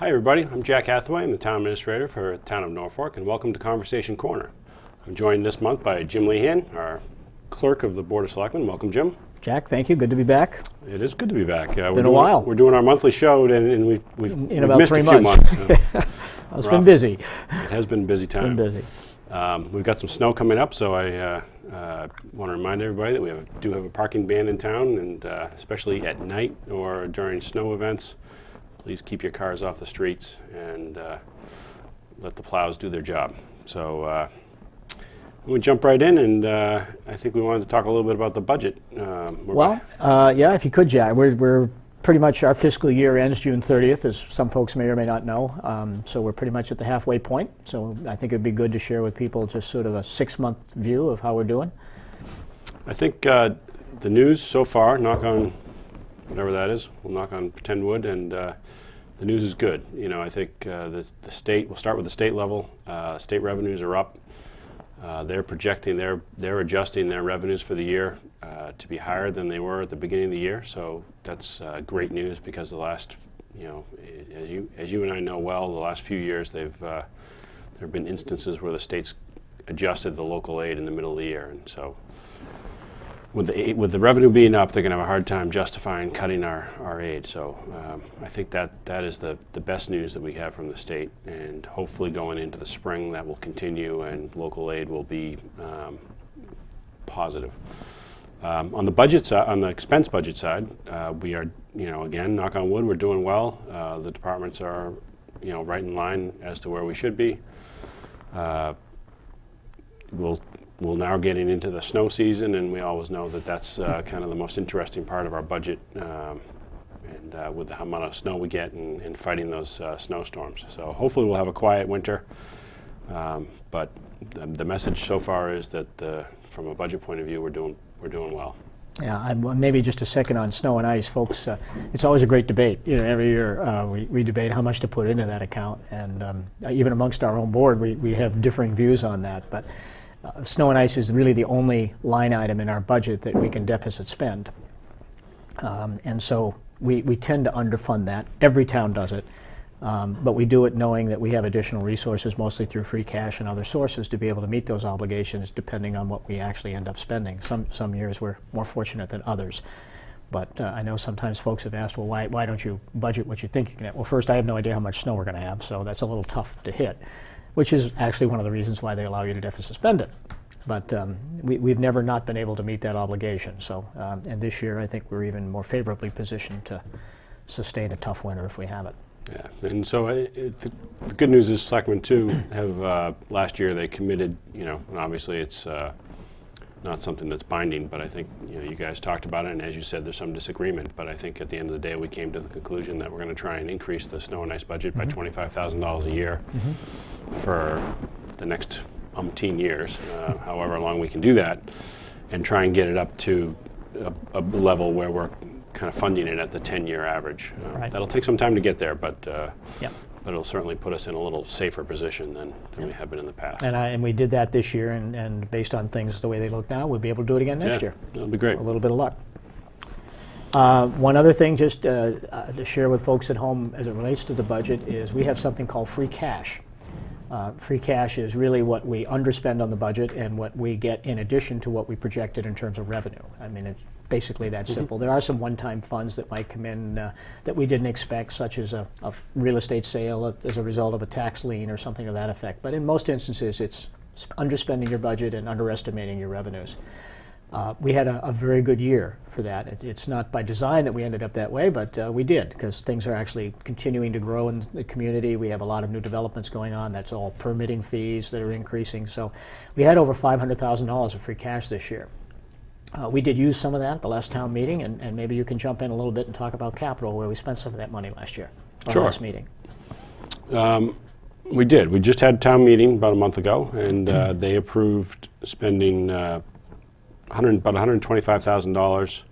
Hi everybody, I'm Jack Hathaway. I'm the Town Administrator for the Town of Norfolk, and welcome to Conversation Corner. I'm joined this month by Jim Lehan, our Clerk of the Board of Selectmen. Welcome, Jim. Jack, thank you. Good to be back. It is good to be back. Been a while. We're doing our monthly show, and we've in about missed 3 a few months. It's been busy. It has been a busy time. Been busy. We've got some snow coming up, so I want to remind everybody that we do have a parking ban in town, and especially at night or during snow events, please keep your cars off the streets and let the plows do their job. So we'll jump right in, and I think we wanted to talk a little bit about the budget. Yeah, if you could, Jack. We're pretty much, our fiscal year ends June 30th, as some folks may or may not know. So we're pretty much at the halfway point. So I think it'd be good to share with people just sort of a 6-month view of how we're doing. I think the news so far, knock on whatever that is, we'll knock on pretend wood, and the news is good. You know, I think the state, we'll start with the state level. State revenues are up. They're projecting, they're adjusting their revenues for the year to be higher than they were at the beginning of the year. So that's great news, because the last, you know, as you and I know well, the last few years there have been instances where the states adjusted the local aid in the middle of the year, and so with the revenue being up, they're going to have a hard time justifying cutting our aid. So I think that is the best news that we have from the state, and hopefully going into the spring that will continue and local aid will be positive. On the budget side, on the expense budget side, we are, you know, again, knock on wood, we're doing well. The departments are, you know, right in line as to where we should be. We're now getting into the snow season, and we always know that that's kind of the most interesting part of our budget, and with the amount of snow we get and fighting those snowstorms. So hopefully we'll have a quiet winter, but the message so far is that from a budget point of view, we're doing well. Yeah, maybe just a second on snow and ice, folks. It's always a great debate. You know, every year we debate how much to put into that account, and even amongst our own board, we have differing views on that. But snow and ice is really the only line item in our budget that we can deficit spend. And so we tend to underfund that. Every town does it. But we do it knowing that we have additional resources, mostly through free cash and other sources, to be able to meet those obligations depending on what we actually end up spending. Some years we're more fortunate than others. But I know sometimes folks have asked, well, why don't you budget what you think you can have? Well, first, I have no idea how much snow we're going to have, so that's a little tough to hit, which is actually one of the reasons why they allow you to deficit spend it. But we've never not been able to meet that obligation. So, and this year I think we're even more favorably positioned to sustain a tough winter if we have it. Yeah, and so the good news is Selectmen too have, last year they committed, you know, and obviously it's not something that's binding, but I think, you know, you guys talked about it, and as you said, there's some disagreement, but I think at the end of the day we came to the conclusion that we're going to try and increase the snow and ice budget by $25,000 a year for the next umpteen years, however long we can do that, and try and get it up to a level where we're kind of funding it at the 10-year average. Right. That'll take some time to get there, but Yep. but it'll certainly put us in a little safer position than we have been in the past. And we did that this year, and based on things the way they look now, we'll be able to do it again next year. That'll be great. A little bit of luck. One other thing just to share with folks at home as it relates to the budget is we have something called free cash. Free cash is really what we underspend on the budget and what we get in addition to what we projected in terms of revenue. I mean, it's basically that simple. There are some one-time funds that might come in that we didn't expect, such as a real estate sale as a result of a tax lien or something of that effect. But in most instances, it's underspending your budget and underestimating your revenues. We had a very good year for that. It's not by design that we ended up that way, but we did, because things are actually continuing to grow in the community. We have a lot of new developments going on. That's all permitting fees that are increasing. So we had over $500,000 of free cash this year. We did use some of that at the last town meeting, and maybe you can jump in a little bit and talk about capital, where we spent some of that money last year, Sure. Last meeting. We did. We just had a town meeting about a month ago, and they approved spending about $125,000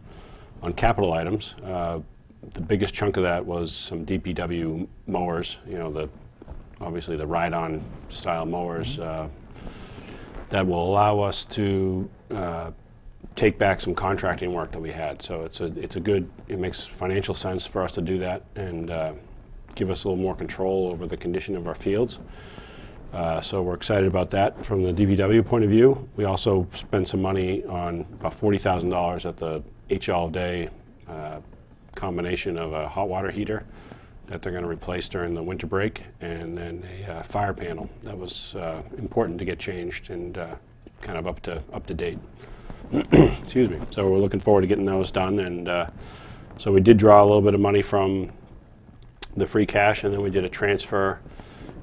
on capital items. The biggest chunk of that was some DPW mowers, you know, obviously the ride-on style mowers that will allow us to take back some contracting work that we had. So it makes financial sense for us to do that and give us a little more control over the condition of our fields. So we're excited about that from the DVW point of view. We also spent some money on about $40,000 at the H-all-day combination of a hot water heater that they're going to replace during the winter break, and then a fire panel that was important to get changed and kind of up to date. Excuse me. So we're looking forward to getting those done, and so we did draw a little bit of money from the free cash, and then we did a transfer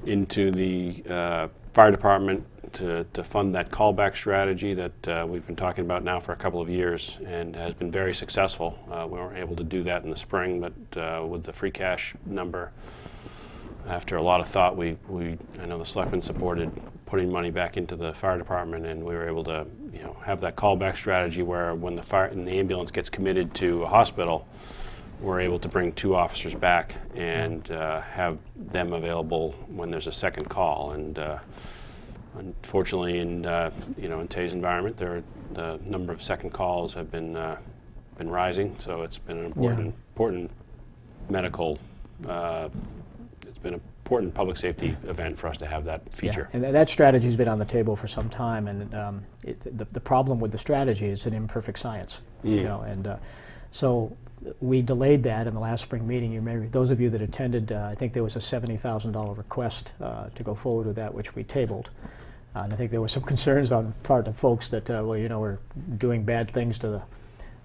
into the fire department to fund that callback strategy that we've been talking about now for a couple of years and has been very successful. We weren't able to do that in the spring, but with the free cash number, after a lot of thought, I know the selectmen supported putting money back into the fire department, and we were able to have that callback strategy where when the ambulance gets committed to a hospital, we're able to bring 2 officers back and have them available when there's a second call. And unfortunately, in today's environment, the number of second calls have been rising. So it's been an important medical. It's been an important public safety event for us to have that feature. Yeah. And that strategy has been on the table for some time. And the problem with the strategy is an imperfect science. So we delayed that in the last spring meeting. You may, those of you that attended, I think there was a $70,000 request to go forward with that, which we tabled. And I think there were some concerns on part of folks that, we're doing bad things to the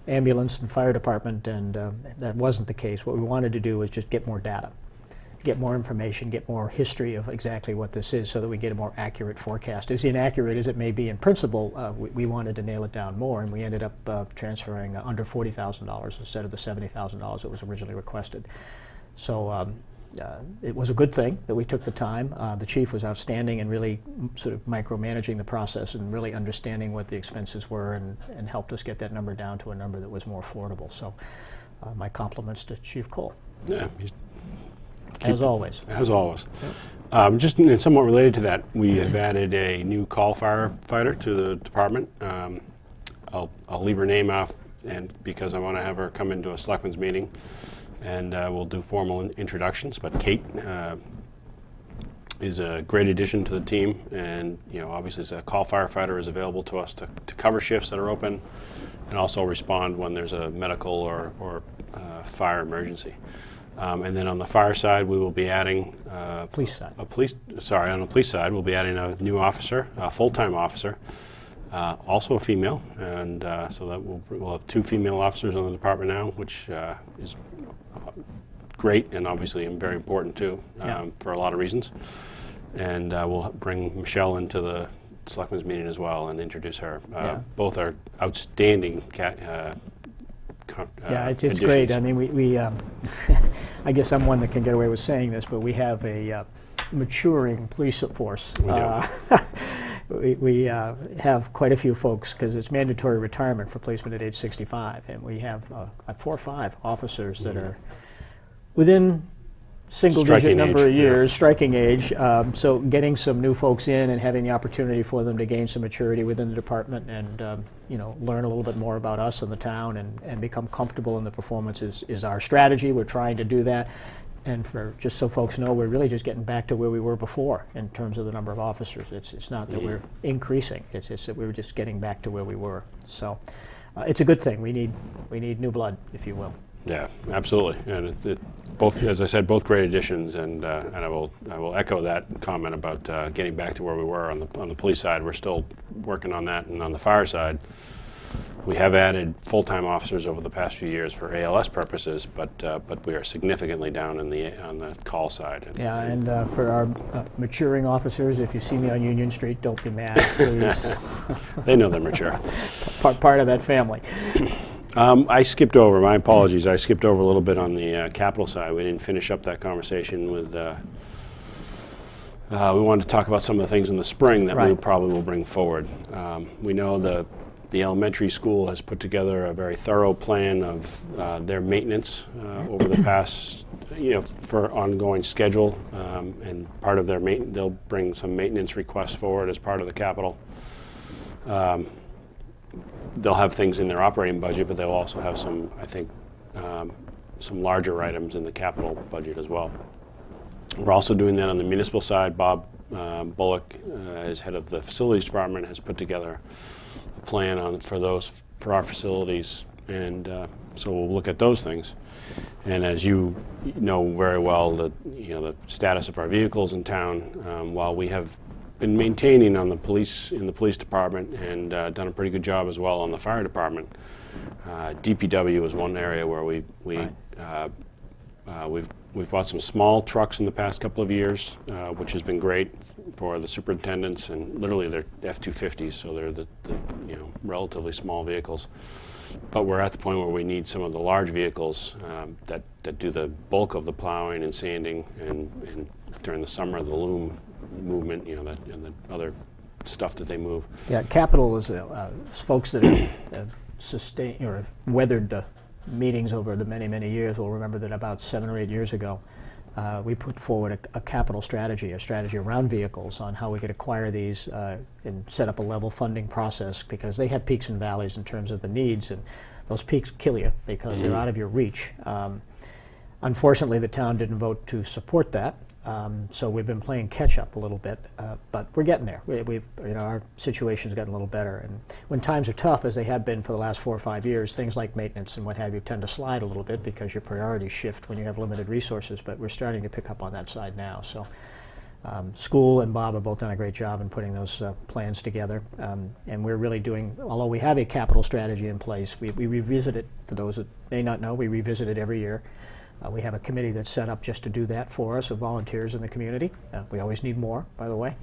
ambulance and fire department, and that wasn't the case. What we wanted to do was just get more data, get more information, get more history of exactly what this is so that we get a more accurate forecast. As inaccurate as it may be in principle, we wanted to nail it down more, and we ended up transferring under $40,000 instead of the $70,000 that was originally requested. So it was a good thing that we took the time. The chief was outstanding and really sort of micromanaging the process and really understanding what the expenses were, and helped us get that number down to a number that was more affordable. So my compliments to Chief Cole. Yeah. As always. As always. Yep. Just somewhat related to that, we have added a new call firefighter to the department. I'll leave her name off, and because I want to have her come into a selectmen's meeting, and we'll do formal introductions. But Kate is a great addition to the team, and obviously as a call firefighter is available to us to cover shifts that are open, and also respond when there's a medical or fire emergency. And then on the fire side, we will be adding On the police side, we'll be adding a new officer, a full-time officer, also a female, and so that we'll have 2 female officers on the department now, which is great and obviously very important too, for a lot of reasons. And we'll bring Michelle into the selectmen's meeting as well and introduce her. Both are outstanding it's additions. great. I mean, we I guess I'm one that can get away with saying this, but we have a maturing police force. We have quite a few folks, because it's mandatory retirement for policemen at age 65, and we have 4 or 5 officers that are within single-digit number of years, striking age. So getting some new folks in and having the opportunity for them to gain some maturity within the department and learn a little bit more about us and the town and become comfortable in the performance is our strategy. We're trying to do that. And just so folks know, we're really just getting back to where we were before in terms of the number of officers. It's not that we're increasing. It's that we're just getting back to where we were. So it's a good thing. We need new blood, if you will. Yeah, absolutely. And both, as I said, both great additions, and I will echo that comment about getting back to where we were on the police side. We're still working on that, and on the fire side, we have added full-time officers over the past few years for ALS purposes, but we are significantly down on the call side. And for our maturing officers, if you see me on Union Street, don't be mad, please. They know they're mature. Part of that family. I skipped over, my apologies, I skipped over a little bit on the capital side. We didn't finish up that conversation with, we wanted to talk about some of the things in the spring that we probably will bring forward. We know the elementary school has put together a very thorough plan of their maintenance over the past, for ongoing schedule, and part of their they'll bring some maintenance requests forward as part of the capital. They'll have things in their operating budget, but they'll also have some, I think, some larger items in the capital budget as well. We're also doing that on the municipal side. Bob Bullock, as head of the facilities department, has put together a plan for our facilities, and so we'll look at those things. And as you know very well, the status of our vehicles in town, while we have been maintaining in the police department and done a pretty good job as well on the fire department. DPW is one area where we've bought some small trucks in the past couple of years, which has been great for the superintendents, and literally they're F-250s, so they're the relatively small vehicles. But we're at the point where we need some of the large vehicles that do the bulk of the plowing and sanding, and during the summer the loom movement, and the other stuff that they move. Yeah, capital is folks that have sustained or have weathered the meetings over the many years will remember that about 7 or 8 years ago we put forward a capital strategy, a strategy around vehicles on how we could acquire these and set up a level funding process, because they have peaks and valleys in terms of the needs, and those peaks kill you because they're out of your reach. Unfortunately, the town didn't vote to support that. So we've been playing catch up a little bit, but we're getting there. Our situation's gotten a little better, and when times are tough, as they have been for the last 4 or 5 years, things like maintenance and what have you tend to slide a little bit because your priorities shift when you have limited resources. But we're starting to pick up on that side now. So school and Bob have both done a great job in putting those plans together, and we're really doing. Although we have a capital strategy in place, we revisit it. For those that may not know, we revisit it every year. We have a committee that's set up just to do that for us, of volunteers in the community. We always need more, by the way.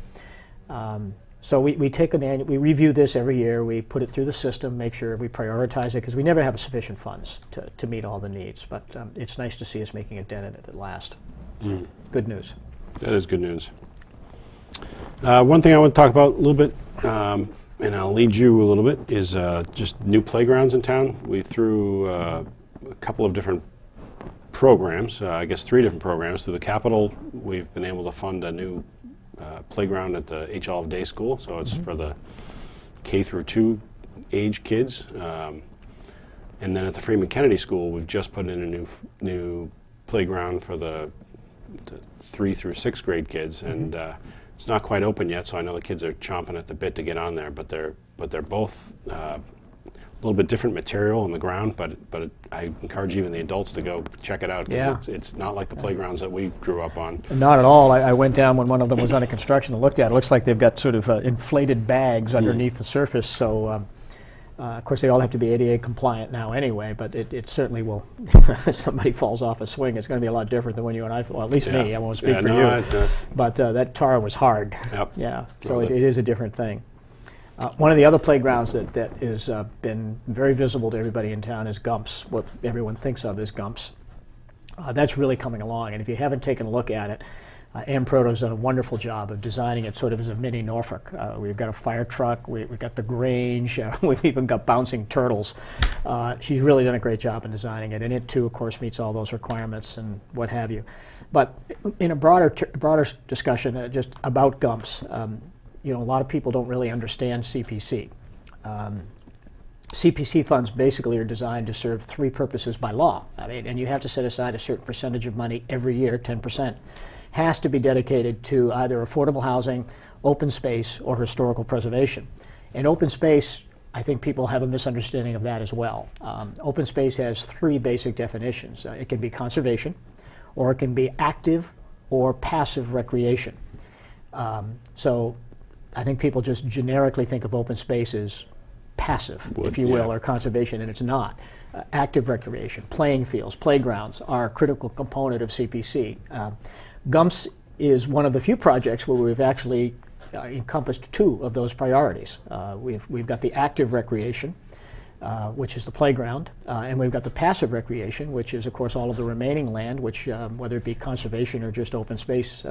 So we take we review this every year. We put it through the system, make sure we prioritize it, because we never have sufficient funds to meet all the needs. But it's nice to see us making a dent in it at last. So, good news. That is good news. One thing I want to talk about a little bit, and I'll lead you a little bit, is just new playgrounds in town. We threw a couple of different programs, I guess 3 different programs. Through the Capitol, we've been able to fund a new playground at the H. Olive Day School, so it's for the K through 2 age kids. And then at the Freeman Kennedy School, we've just put in a new playground for the 3 through 6th grade kids, and it's not quite open yet, so I know the kids are chomping at the bit to get on there, but they're both a little bit different material on the ground, but I encourage even the adults to go check it out, because it's not like the playgrounds that we grew up on. Not at all. I went down when one of them was under construction and looked at it. It looks like they've got sort of inflated bags underneath the surface, so of course they all have to be ADA compliant now anyway, but it certainly will, if somebody falls off a swing, it's going to be a lot different than when you and I, well, at least me, I won't speak for you, but that tar was hard. Yep. Yeah, so it is a different thing. One of the other playgrounds that has been very visible to everybody in town is Gumps, what everyone thinks of as Gumps. That's really coming along, and if you haven't taken a look at it, Ann Proto's done a wonderful job of designing it sort of as a mini Norfolk. We've got a fire truck, we've got the Grange, we've even got bouncing turtles. She's really done a great job in designing it, and it too, of course, meets all those requirements and what have you. But in a broader discussion just about Gumps, a lot of people don't really understand CPC. CPC funds basically are designed to serve 3 purposes by law. And you have to set aside a certain percentage of money every year, 10%, has to be dedicated to either affordable housing, open space, or historical preservation. And open space, I think people have a misunderstanding of that as well. Open space has 3 basic definitions. It can be conservation, or it can be active or passive recreation. So I think people just generically think of open space as passive, if you will, or conservation, and it's not. Active recreation, playing fields, playgrounds are a critical component of CPC. Gumps is one of the few projects where we've actually encompassed 2 of those priorities. We've got the active recreation, which is the playground, and we've got the passive recreation, which is, of course, all of the remaining land, which, whether it be conservation or just open space,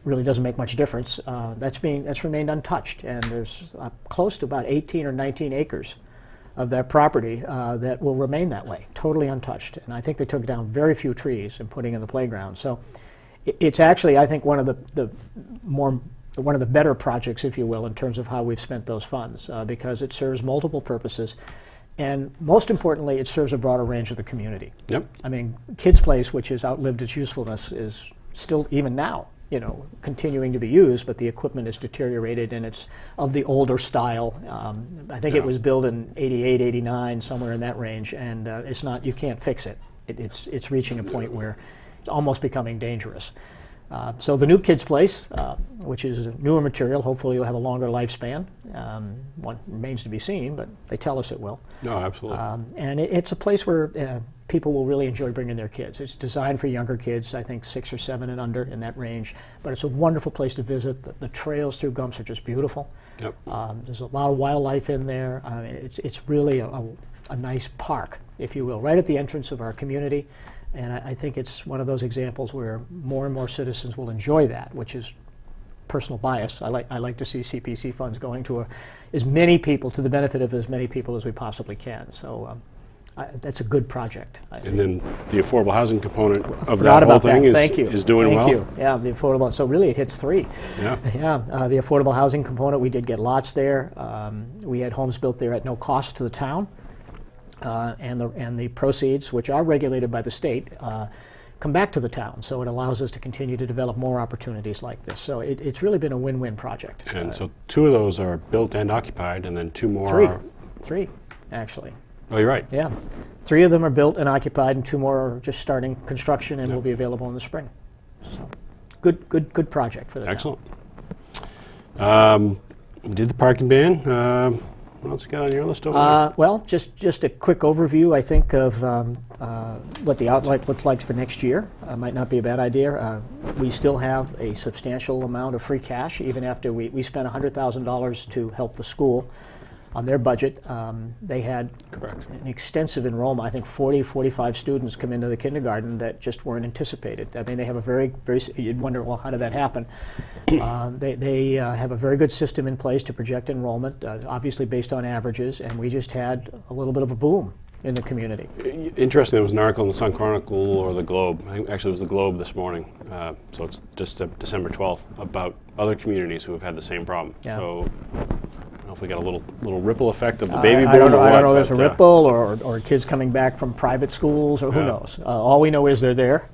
really doesn't make much difference. That's remained untouched, and there's close to about 18 or 19 acres of that property that will remain that way, totally untouched. And I think they took down very few trees in putting in the playground. So it's actually, I think, one of the better projects, if you will, in terms of how we've spent those funds, because it serves multiple purposes. And most importantly, it serves a broader range of the community. Yep. I mean, Kids Place, which has outlived its usefulness, is still, even now, continuing to be used, but the equipment is deteriorated and it's of the older style. I think it was built in 88, 89, somewhere in that range, and it's not, you can't fix it. It's reaching a point where it's almost becoming dangerous. So the new Kids Place, which is a newer material, hopefully will have a longer lifespan. One remains to be seen, but they tell us it will. No, absolutely. And it's a place where people will really enjoy bringing their kids. It's designed for younger kids, I think 6 or 7 and under, in that range. But it's a wonderful place to visit. The trails through Gumps are just beautiful. Yep. There's a lot of wildlife in there. It's really a nice park, if you will, right at the entrance of our community. And I think it's one of those examples where more and more citizens will enjoy that, which is personal bias. I like to see CPC funds going to as many people, to the benefit of as many people as we possibly can. So that's a good project. And then the affordable housing component of Forgot that whole about thing that. is doing well. Thank you. Yeah, the affordable. So really, it hits 3. Yeah. Yeah, the affordable housing component. We did get lots there. We had homes built there at no cost to the town. And the proceeds, which are regulated by the state, come back to the town. So it allows us to continue to develop more opportunities like this. So it's really been a win-win project. And so 2 of those are built and occupied, and then 2 more are... 3, actually. Oh, you're right. Yeah. 3 of them are built and occupied, and 2 more are just starting construction and will be available in the spring. So good project for the town. Excellent. We did the parking ban. What else you got on your list over there? Well, just a quick overview, I think, of what the outlook looks like for next year. Might not be a bad idea. We still have a substantial amount of free cash, even after we spent $100,000 to help the school on their budget. They had an extensive enrollment. I think 45 students come into the kindergarten that just weren't anticipated. I mean, they have a very, you'd wonder, well, how did that happen? They have a very good system in place to project enrollment, obviously based on averages, and we just had a little bit of a boom in the community. Interesting, there was an article in the Sun Chronicle or the Globe, I think actually it was the Globe this morning, so it's just December 12th, about other communities who have had the same problem. Yeah. So I don't know if we got a little ripple effect of the baby boom I don't know, or what. I don't know if there's a ripple or kids coming back from private schools or who knows. All we know is they're there.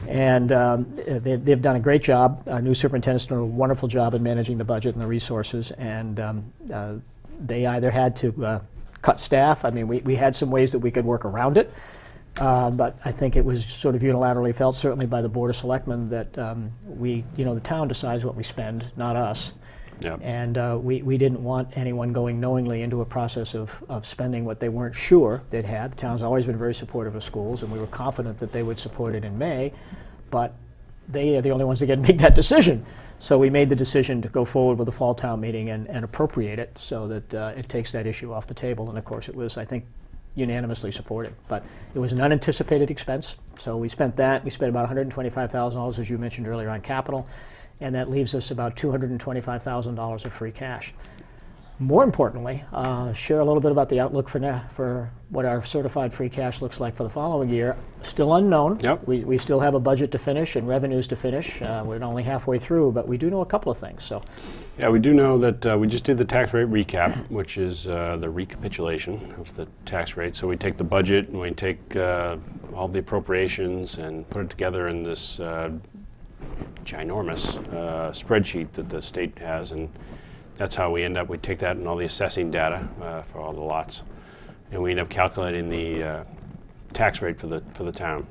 And they've done a great job. Our new superintendent's done a wonderful job in managing the budget and the resources. And they either had to cut staff. I mean, we had some ways that we could work around it. But I think it was sort of unilaterally felt, certainly by the Board of Selectmen, that the town decides what we spend, not us. Yep. And we didn't want anyone going knowingly into a process of spending what they weren't sure they'd had. The town's always been very supportive of schools, and we were confident that they would support it in May, but they are the only ones that get to make that decision. So we made the decision to go forward with the fall town meeting and appropriate it so that it takes that issue off the table. And of course it was, I think, unanimously supported. But it was an unanticipated expense, so we spent that. We spent about $125,000, as you mentioned earlier, on capital. And that leaves us about $225,000 of free cash. More importantly, share a little bit about the outlook for what our certified free cash looks like for the following year. Still unknown. Yep. We still have a budget to finish and revenues to finish. We're only halfway through, but we do know a couple of things. So, yeah, we do know that we just did the tax rate recap, which is the recapitulation of the tax rate. So we take the budget and we take all the appropriations and put it together in this ginormous spreadsheet that the state has, and that's how we end up. We take that and all the assessing data for all the lots, and we end up calculating the tax rate for the town.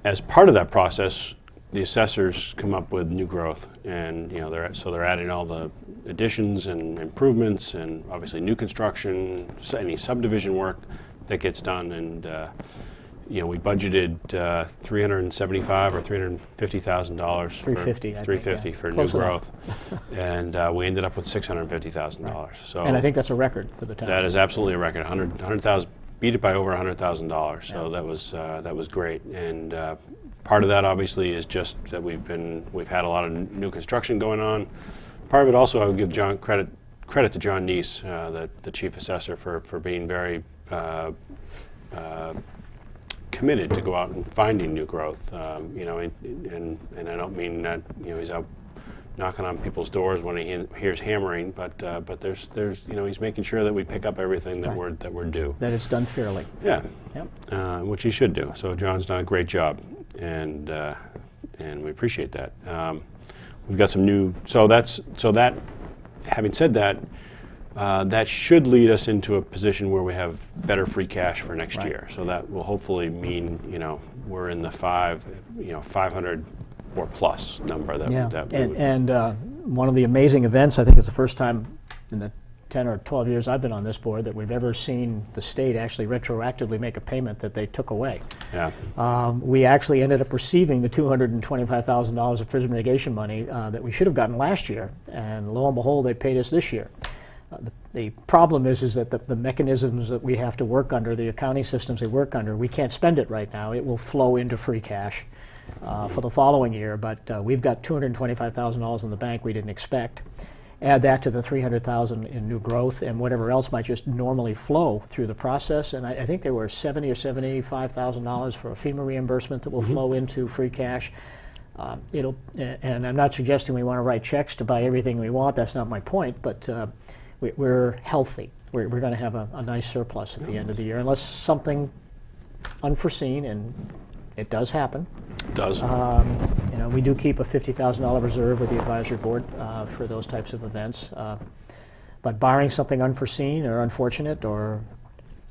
As part of that process, the assessors come up with new growth, and they're adding all the additions and improvements, and obviously new construction, any subdivision work that gets done, and we budgeted $375,000 or $350,000 $350 for new Close growth, and we ended up with $650,000. Right. So, and I think that's a record for the town. That is absolutely a record. 100,000, beat it by over $100,000. So that was great. And part of that obviously is just that we've had a lot of new construction going on. Part of it also, I would give John credit to John Neese, the chief assessor, for being very committed to go out and finding new growth, and I don't mean that he's out knocking on people's doors when he hears hammering, but there's he's making sure that we pick up everything that we're due. That it's done fairly. Yeah. Yep. Which he should do. So John's done a great job, and we appreciate that. We've got some new. Having said that, that should lead us into a position where we have better free cash for next year. So that will hopefully mean, we're in the 500 or plus number that we would. And one of the amazing events, I think it's the first time in the 10 or 12 years I've been on this board that we've ever seen the state actually retroactively make a payment that they took away. Yeah. We actually ended up receiving the $225,000 of prison mitigation money that we should have gotten last year, and lo and behold, they paid us this year. The problem is that the mechanisms that we have to work under, the accounting systems they work under, we can't spend it right now. It will flow into free cash for the following year, but we've got $225,000 in the bank we didn't expect. Add that to the $300,000 in new growth and whatever else might just normally flow through the process, and I think there were $70,000 or $75,000 for a FEMA reimbursement that will flow into free cash. And I'm not suggesting we want to write checks to buy everything we want. That's not my point, but we're healthy. We're going to have a nice surplus at the end of the year, unless something unforeseen, and it does happen. It does. We do keep a $50,000 reserve with the advisory board for those types of events. But barring something unforeseen or unfortunate, we're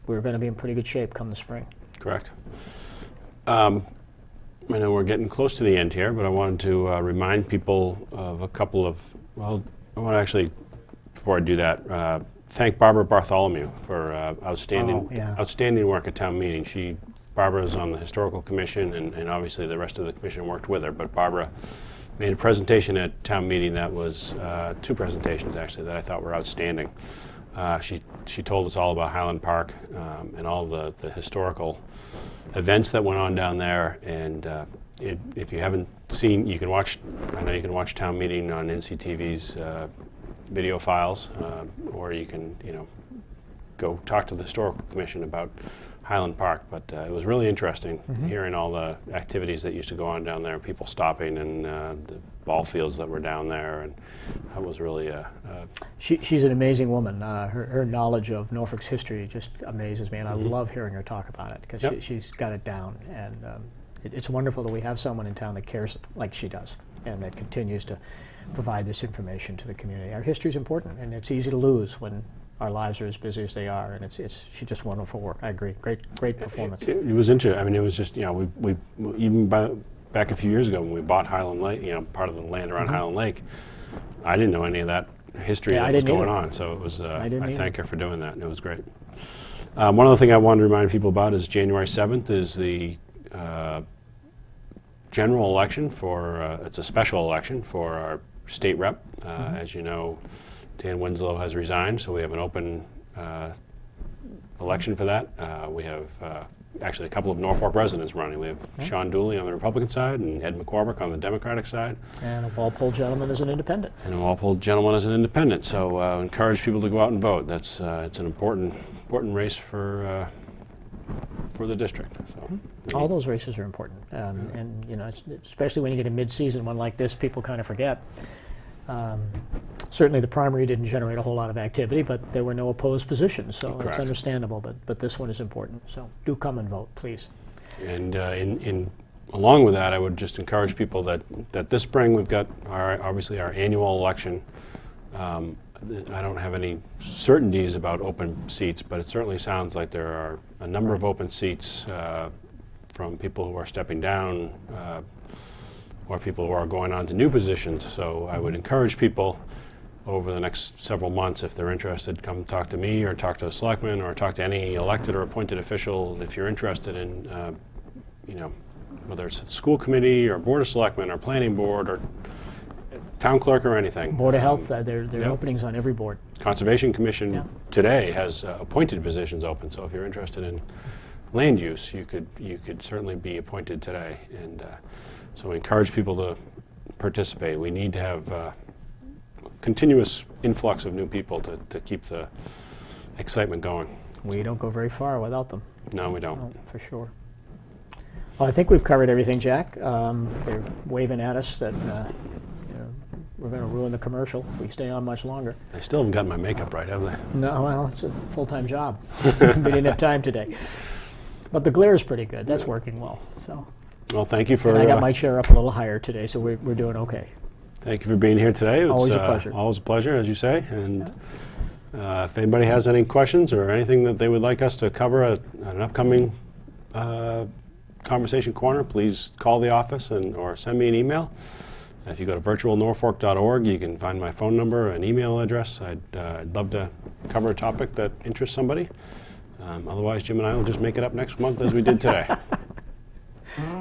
going to be in pretty good shape come the spring. Correct. I know we're getting close to the end here, but I wanted to remind people of a couple of, I want to actually, before I do that, thank Barbara Bartholomew for outstanding work at town meeting. Barbara is on the Historical Commission, and obviously the rest of the commission worked with her, but Barbara made a presentation at town meeting that was, two presentations actually, that I thought were outstanding. She told us all about Highland Park and all the historical events that went on down there, and if you haven't seen, you can watch town meeting on NCTV's video files, or you can go talk to the Historical Commission about Highland Park, but it was really interesting hearing all the activities that used to go on down there, people stopping, and the ball fields that were down there, and that was really She's an amazing woman. Her knowledge of Norfolk's history just amazes me, and I love hearing her talk about it, because she's got it down, and it's wonderful that we have someone in town that cares like she does, and that continues to provide this information to the community. Our history is important, and it's easy to lose when our lives are as busy as they are, and she just wonderful work. I agree. Great performance. It was interesting. I mean, it was just, we even back a few years ago when we bought Highland Lake, part of the land around Highland Lake, I didn't know any of that history that was going on. So it was. I thank her for doing that, and it was great. One other thing I wanted to remind people about is January 7th is the general election for. It's a special election for our state rep. As you know, Dan Winslow has resigned, so we have an open election for that. We have actually a couple of Norfolk residents running. We have Sean Dooley on the Republican side and Ed McCormick on the Democratic side. And a Walpole gentleman is an independent. So encourage people to go out and vote. That's it's an important race for the district. So all those races are important, and especially when you get a mid-season one like this, people kind of forget. Certainly the primary didn't generate a whole lot of activity, but there were no opposed positions, so Correct. It's understandable, but this one is important, so do come and vote, please. And along with that, I would just encourage people that this spring we've got obviously our annual election. I don't have any certainties about open seats, but it certainly sounds like there are a number of open seats from people who are stepping down, or people who are going on to new positions. So I would encourage people over the next several months, if they're interested, come talk to me or talk to a selectman or talk to any elected or appointed official if you're interested in, whether it's a school committee or board of selectmen or planning board or town clerk or anything. Board of Health, there are openings on every board. Conservation Commission today has appointed positions open, so if you're interested in land use, you could certainly be appointed today. And so we encourage people to participate. We need to have continuous influx of new people to keep the excitement going. We don't go very far without them. No, we don't. No, for sure. Well, I think we've covered everything, Jack. They're waving at us that we're going to ruin the commercial if we stay on much longer. I still haven't gotten my makeup right, have they? No, well, it's a full-time job. We didn't have time today. But the glare is pretty good. That's working well. So Well, thank you for And I got my chair up a little higher today, so we're doing okay. thank you for being here today. It's, Always a pleasure. Always a pleasure, as you say. And if anybody has any questions or anything that they would like us to cover at an upcoming Conversation Corner, please call the office or send me an email. If you go to virtualnorfolk.org, you can find my phone number and email address. I'd love to cover a topic that interests somebody. Otherwise, Jim and I will just make it up next month as we did today.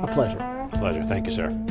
A pleasure. Pleasure. Thank you, sir.